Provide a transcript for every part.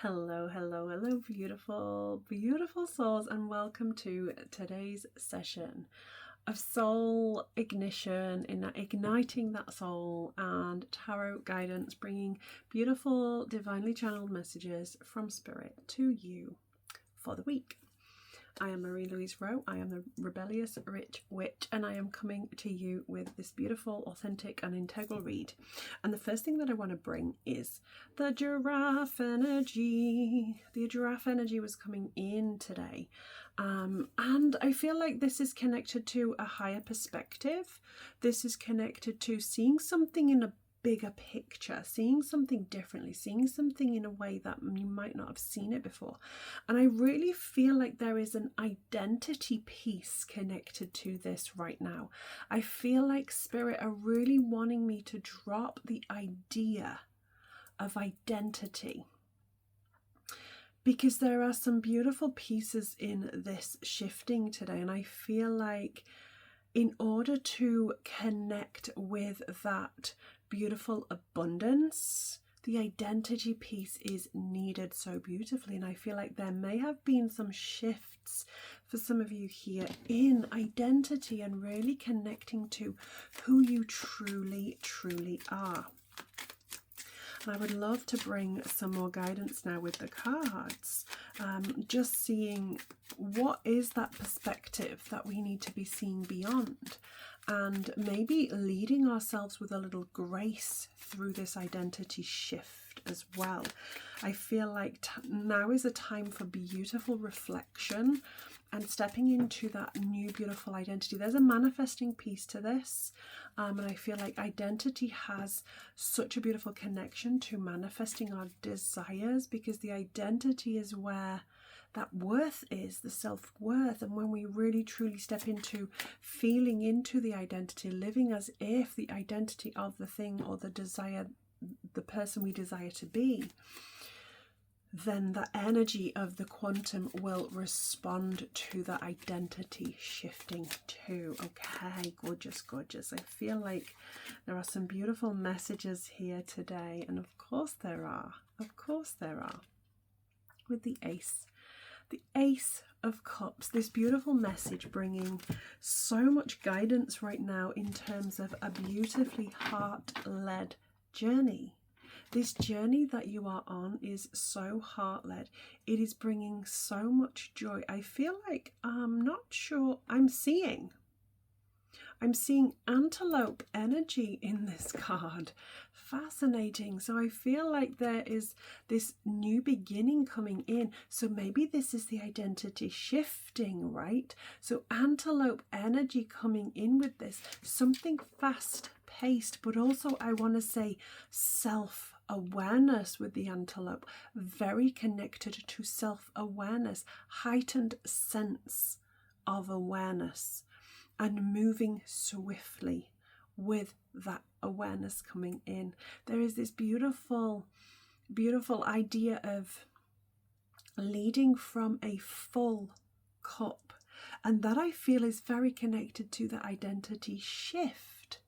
Hello, hello, hello, beautiful, beautiful souls, and welcome to today's session of soul ignition, in igniting that soul, and tarot guidance, bringing beautiful, divinely channeled messages from spirit to you for the week. I am Marie-Louise Rowe. I am the Rebellious Rich Witch, and I am coming to you with this beautiful, authentic and integral read. And the first thing that I want to bring is the giraffe energy. The giraffe energy was coming in today. And I feel like this is connected to a higher perspective. This is connected to seeing something in a bigger picture, seeing something differently, seeing something in a way that you might not have seen it before. And I really feel like there is an identity piece connected to this right now. I feel like spirit are really wanting me to drop the idea of identity, because there are some beautiful pieces in this shifting today, and I feel like in order to connect with that beautiful abundance, the identity piece is needed so beautifully. And I feel like there may have been some shifts for some of you here in identity and really connecting to who you truly, truly are. And I would love to bring some more guidance now with the cards, just seeing what is that perspective that we need to be seeing beyond, and maybe leading ourselves with a little grace through this identity shift as well. I feel like now is a time for beautiful reflection and stepping into that new beautiful identity. There's a manifesting piece to this, and I feel like identity has such a beautiful connection to manifesting our desires, because the identity is where that worth is, the self-worth. And when we really truly step into feeling into the identity, living as if the identity of the thing or the desire, the person we desire to be, then the energy of the quantum will respond to the identity shifting too. Okay, gorgeous, gorgeous. I feel like there are some beautiful messages here today, and of course there are. Of course there are. With the Ace. The Ace of Cups, this beautiful message bringing so much guidance right now in terms of a beautifully heart-led journey. This journey that you are on is so heart-led. It is bringing so much joy. I feel like I'm not sure. I'm seeing antelope energy in this card. Fascinating. So I feel like there is this new beginning coming in. So maybe this is the identity shifting, right? So antelope energy coming in with this. Something fast paced, but also I want to say self-awareness with the antelope. Very connected to self-awareness. Heightened sense of awareness. And moving swiftly with that awareness coming in. There is this beautiful, beautiful idea of leading from a full cup. And that I feel is very connected to the identity shift.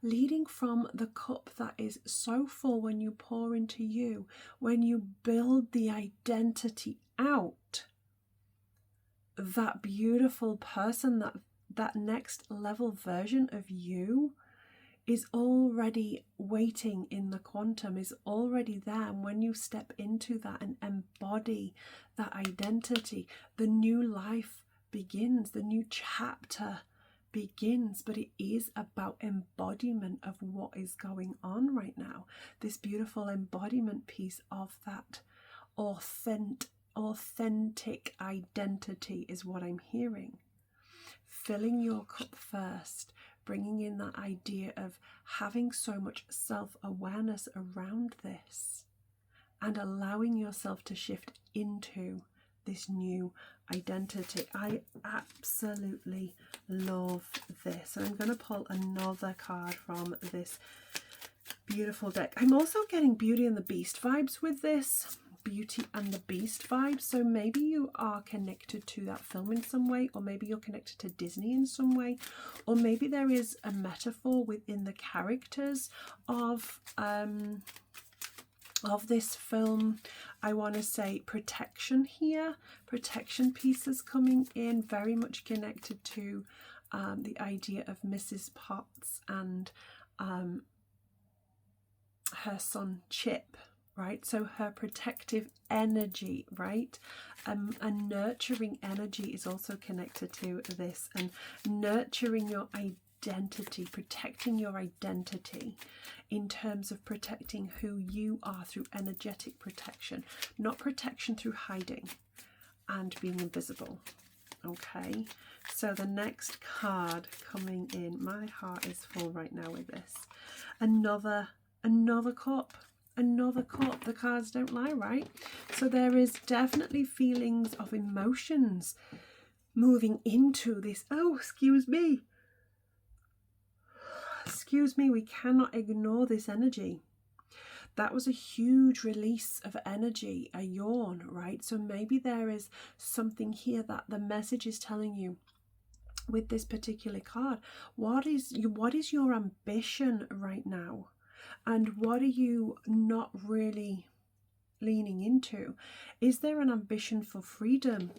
Leading from the cup that is so full when you pour into you, when you build the identity out, that beautiful person, that next level version of you is already waiting in the quantum, is already there. And when you step into that and embody that identity, the new life begins, the new chapter begins. But it is about embodiment of what is going on right now. This beautiful embodiment piece of that authentic identity is what I'm hearing. Filling your cup first, bringing in that idea of having so much self-awareness around this and allowing yourself to shift into this new identity. I absolutely love this. And I'm going to pull another card from this beautiful deck. I'm also getting Beauty and the Beast vibes with this. Beauty and the Beast vibes. So maybe you are connected to that film in some way, or maybe you're connected to Disney in some way, or maybe there is a metaphor within the characters of of this film. I want to say protection here, protection pieces coming in, very much connected to the idea of Mrs. Potts and her son Chip, right? So her protective energy, right? A nurturing energy is also connected to this, and nurturing your identity, protecting your identity in terms of protecting who you are through energetic protection, not protection through hiding and being invisible. Okay, so the next card coming in, my heart is full right now with this. Another cup, another cup. The cards don't lie, right? So there is definitely feelings of emotions moving into this. Oh, excuse me, we cannot ignore this energy. That was a huge release of energy, a yawn, right? So maybe there is something here that the message is telling you with this particular card. What is your ambition right now? And what are you not really leaning into? Is there an ambition for freedom?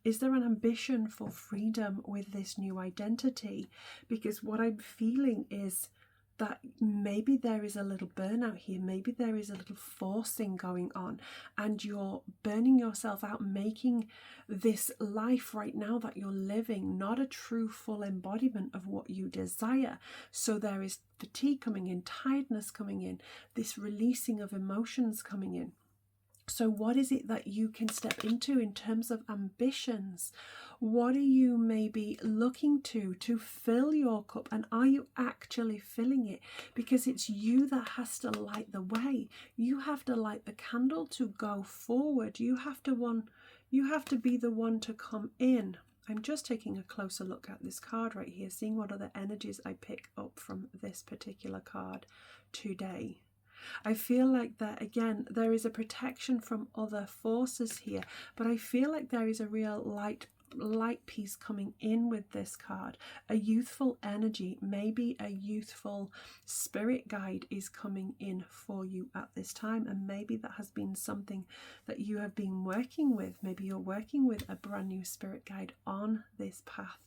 Is there an ambition for freedom with this new identity? Because what I'm feeling is that maybe there is a little burnout here, maybe there is a little forcing going on, and you're burning yourself out, making this life right now that you're living not a true full embodiment of what you desire. So there is fatigue coming in, tiredness coming in, this releasing of emotions coming in. So what is it that you can step into in terms of ambitions? What are you maybe looking to fill your cup, and are you actually filling it? Because it's you that has to light the way. You have to light the candle to go forward. You have to be the one to come in. I'm just taking a closer look at this card right here, seeing what other energies I pick up from this particular card today. I feel like that, again, there is a protection from other forces here, but I feel like there is a real light piece coming in with this card. A youthful energy, maybe a youthful spirit guide is coming in for you at this time, and maybe that has been something that you have been working with. Maybe you're working with a brand new spirit guide on this path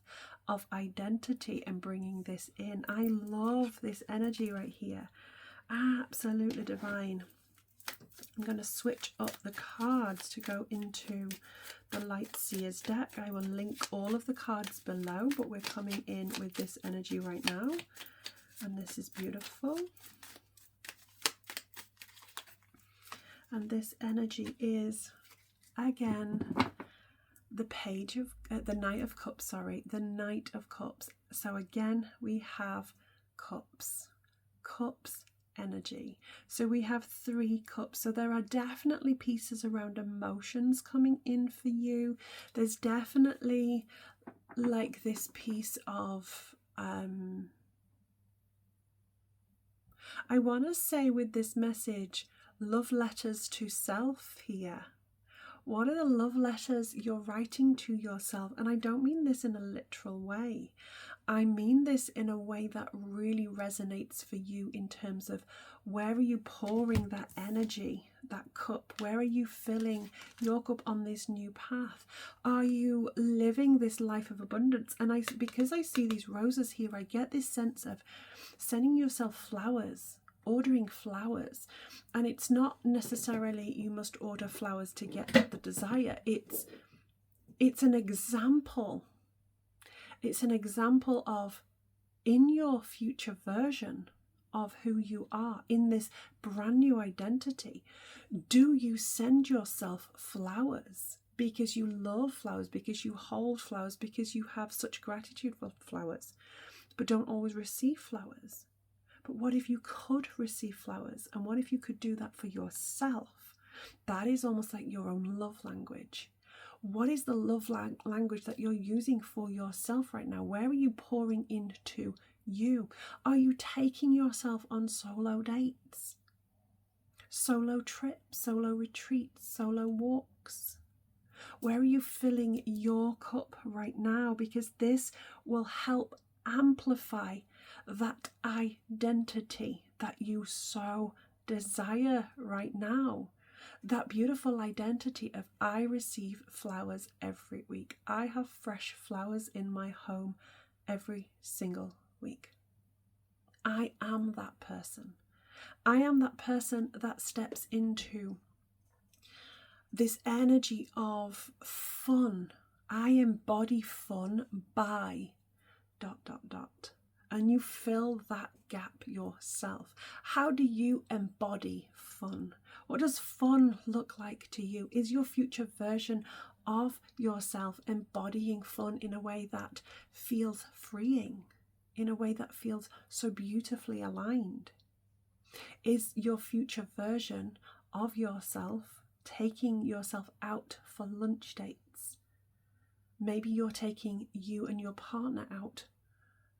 of identity and bringing this in. I love this energy right here. Absolutely divine. I'm going to switch up the cards to go into the Light Seers deck. I will link all of the cards below, but we're coming in with this energy right now, and this is beautiful. And this energy is, again, the Page of the Knight of Cups, the Knight of Cups. So again, we have cups energy. So we have 3 cups. So there are definitely pieces around emotions coming in for you. There's definitely like this piece of I want to say with this message, love letters to self here. What are the love letters you're writing to yourself? And I don't mean this in a literal way. I mean this in a way that really resonates for you in terms of where are you pouring that energy, that cup? Where are you filling your cup on this new path? Are you living this life of abundance? And because I see these roses here, I get this sense of sending yourself flowers, ordering flowers. And it's not necessarily you must order flowers to get the desire. It's an example. It's an example of, in your future version of who you are, in this brand new identity, do you send yourself flowers because you love flowers, because you hold flowers, because you have such gratitude for flowers, but don't always receive flowers? But what if you could receive flowers? And what if you could do that for yourself? That is almost like your own love language. What is the love language that you're using for yourself right now? Where are you pouring into you? Are you taking yourself on solo dates, solo trips, solo retreats, solo walks? Where are you filling your cup right now? Because this will help amplify that identity that you so desire right now. That beautiful identity of I receive flowers every week. I have fresh flowers in my home every single week. I am that person. I am that person that steps into this energy of fun. I embody fun by ... And you fill that gap yourself. How do you embody fun? What does fun look like to you? Is your future version of yourself embodying fun in a way that feels freeing, in a way that feels so beautifully aligned? Is your future version of yourself taking yourself out for lunch dates? Maybe you're taking you and your partner out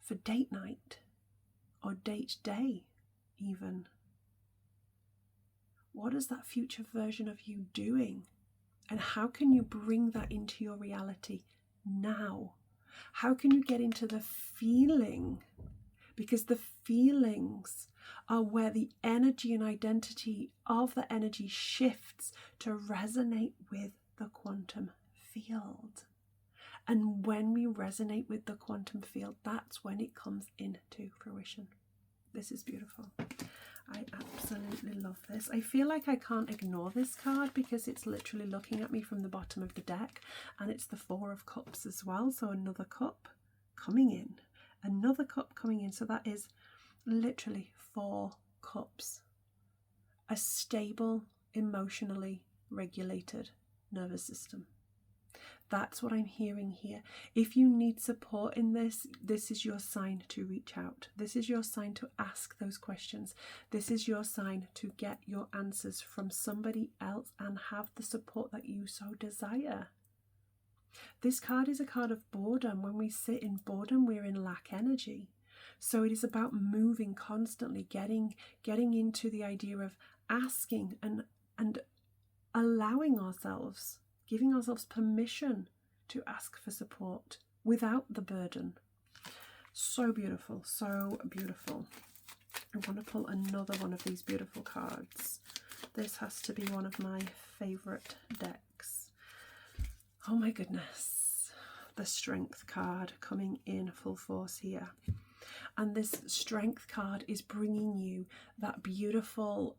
for date night or date day even. What is that future version of you doing? And how can you bring that into your reality now? How can you get into the feeling? Because the feelings are where the energy and identity of the energy shifts to resonate with the quantum field. And when we resonate with the quantum field, that's when it comes into fruition. This is beautiful. I absolutely love this. I feel like I can't ignore this card because it's literally looking at me from the bottom of the deck, and it's the Four of Cups as well. So another cup coming in, another cup coming in. So that is literally 4 cups. A stable, emotionally regulated nervous system. That's what I'm hearing here. If you need support in this, this is your sign to reach out. This is your sign to ask those questions. This is your sign to get your answers from somebody else and have the support that you so desire. This card is a card of boredom. When we sit in boredom, we're in lack energy. So it is about moving constantly, getting into the idea of asking and allowing ourselves, giving ourselves permission to ask for support without the burden. So beautiful, so beautiful. I want to pull another one of these beautiful cards. This has to be one of my favourite decks. Oh my goodness. The Strength card coming in full force here. And this Strength card is bringing you that beautiful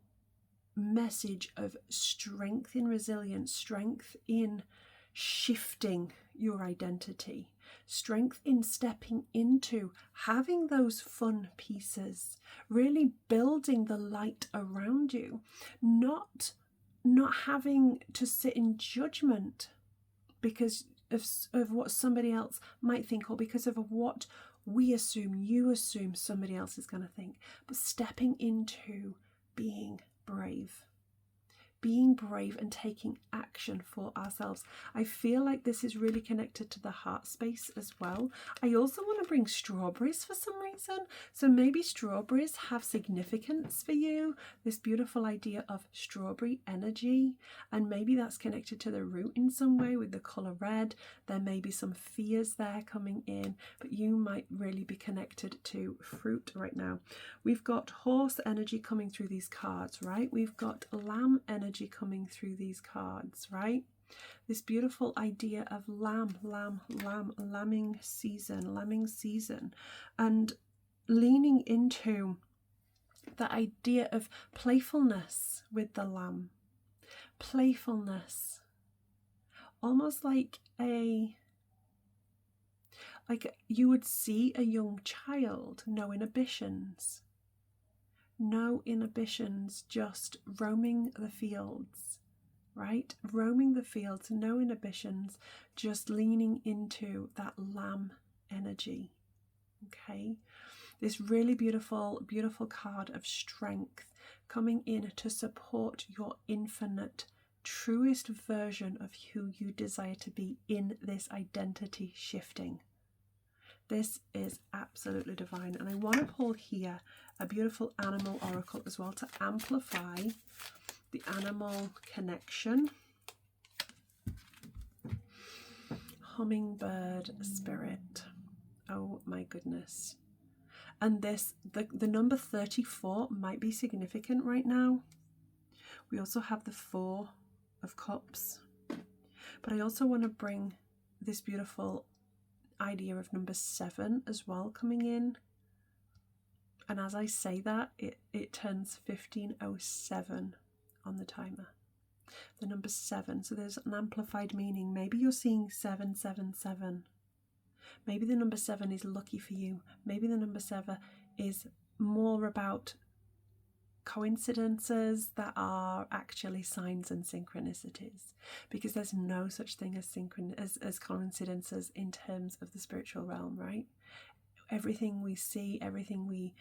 message of strength in resilience, strength in shifting your identity, strength in stepping into having those fun pieces, really building the light around you, not having to sit in judgment because of what somebody else might think, or because of what we assume, you assume somebody else is going to think, but stepping into being brave and taking action for ourselves. I feel like this is really connected to the heart space as well. I also want to bring strawberries for some reason. So maybe strawberries have significance for you, this beautiful idea of strawberry energy. And maybe that's connected to the root in some way with the colour red. There may be some fears there coming in, but you might really be connected to fruit right now. We've got horse energy coming through these cards, right? We've got lamb energy coming through these cards, right? This beautiful idea of lambing season, and leaning into the idea of playfulness with the lamb. Playfulness. Almost like you would see a young child, no inhibitions. No inhibitions, just roaming the fields, right? Roaming the fields, no inhibitions, just leaning into that lamb energy, okay? This really beautiful, beautiful card of strength coming in to support your infinite, truest version of who you desire to be in this identity shifting. This is absolutely divine. And I want to pull here a beautiful animal oracle as well to amplify the animal connection. Hummingbird spirit. Oh my goodness. And the number 34 might be significant right now. We also have the 4 of Cups. But I also want to bring this beautiful idea of number 7 as well coming in. And as I say that, it turns 15:07 on the timer. The number 7. So there's an amplified meaning. Maybe you're seeing 777. Maybe the number 7 is lucky for you. Maybe the number 7 is more about coincidences that are actually signs and synchronicities, because there's no such thing as coincidences in terms of the spiritual realm, right? Everything we see, everything we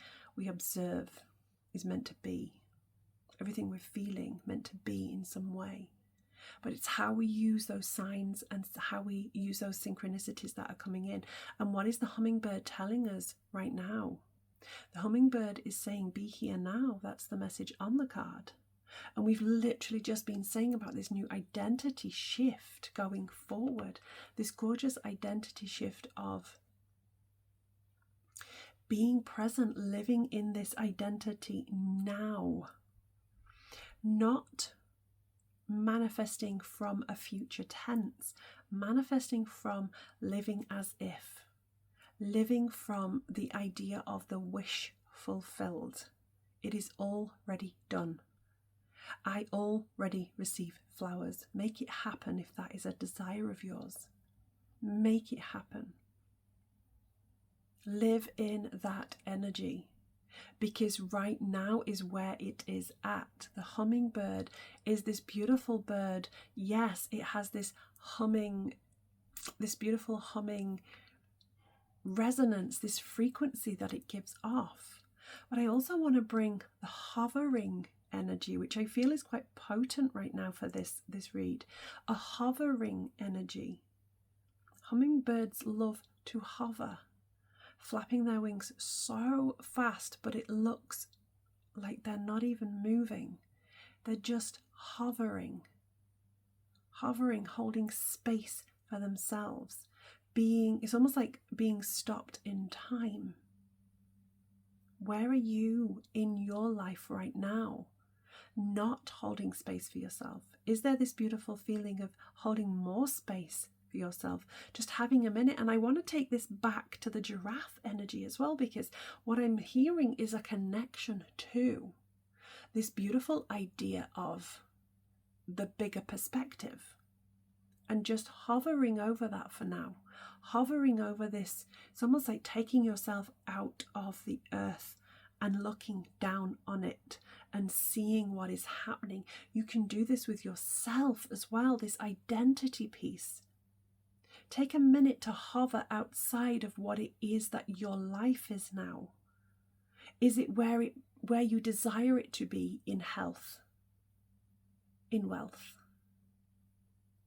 observe is meant to be. Everything we're feeling meant to be in some way. But it's how we use those signs and how we use those synchronicities that are coming in. And what is the hummingbird telling us right now? The hummingbird is saying, be here now. That's the message on the card. And we've literally just been saying about this new identity shift going forward. This gorgeous identity shift of being present, living in this identity now. Not manifesting from a future tense, manifesting from living as if, living from the idea of the wish fulfilled. It is already done. I already receive flowers. Make it happen if that is a desire of yours. Make it happen. Live in that energy, because right now is where it is at. The hummingbird is this beautiful bird. Yes, it has this beautiful humming resonance, this frequency that it gives off. But I also want to bring the hovering energy, which I feel is quite potent right now for this read. A hovering energy. Hummingbirds love to hover, flapping their wings so fast, but it looks like they're not even moving. They're just hovering, holding space for themselves. It's almost like being stopped in time. Where are you in your life right now? Not holding space for yourself. Is there this beautiful feeling of holding more space for yourself, just having a minute? And I want to take this back to the giraffe energy as well, because what I'm hearing is a connection to this beautiful idea of the bigger perspective, and just hovering over that for now, hovering over this. It's almost like taking yourself out of the earth and looking down on it and seeing what is happening. You can do this with yourself as well, this identity piece. Take a minute to hover outside of what it is that your life is now. Is it where you desire it to be in health, in wealth,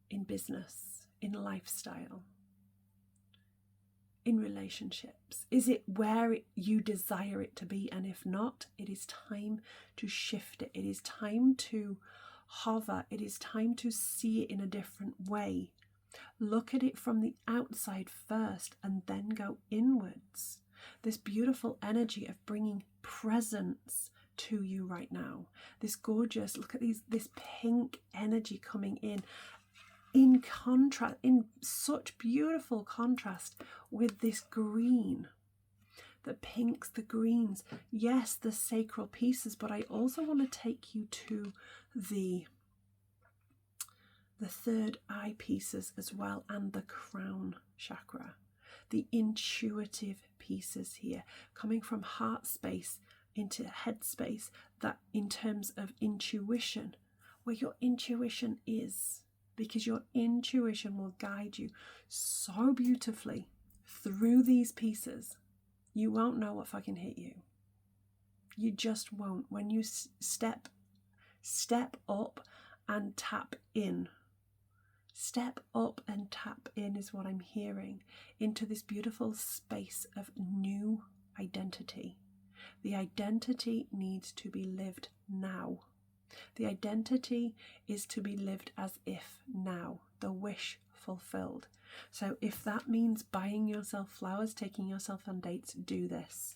in business, in lifestyle, in relationships? Is it where you desire it to be? And if not, it is time to shift it. It is time to hover. It is time to see it in a different way. Look at it from the outside first and then go inwards. This beautiful energy of bringing presence to you right now. This gorgeous, look at this pink energy coming in contrast, in such beautiful contrast with this green. The pinks, the greens, yes, the sacral pieces, but I also want to take you to the third eye pieces as well, and the crown chakra, the intuitive pieces here, coming from heart space into head space, that in terms of intuition, where your intuition is, because your intuition will guide you so beautifully through these pieces. You won't know what fucking hit you. You just won't. When you step up and tap in. Step up and tap in is what I'm hearing, into this beautiful space of new identity. The identity needs to be lived now. The identity is to be lived as if now, the wish fulfilled. So if that means buying yourself flowers, taking yourself on dates, do this.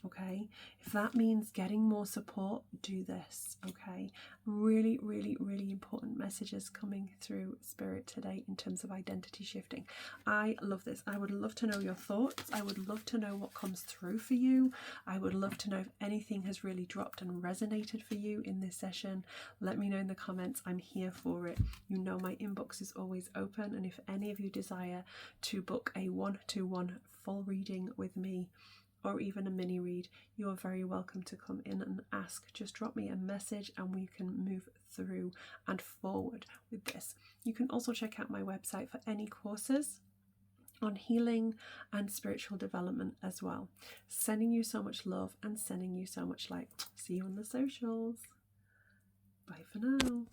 Okay, if that means getting more support, do this. Okay, really, really, really important messages coming through Spirit today in terms of identity shifting. I love this. I would love to know your thoughts. I would love to know what comes through for you. I would love to know if anything has really dropped and resonated for you in this session. Let me know in the comments. I'm here for it. You know my inbox is always open, and if any of you desire to book a one-to-one full reading with me, or even a mini read, you are very welcome to come in and ask. Just drop me a message and we can move through and forward with this. You can also check out my website for any courses on healing and spiritual development as well. Sending you so much love and sending you so much light. See you on the socials. Bye for now.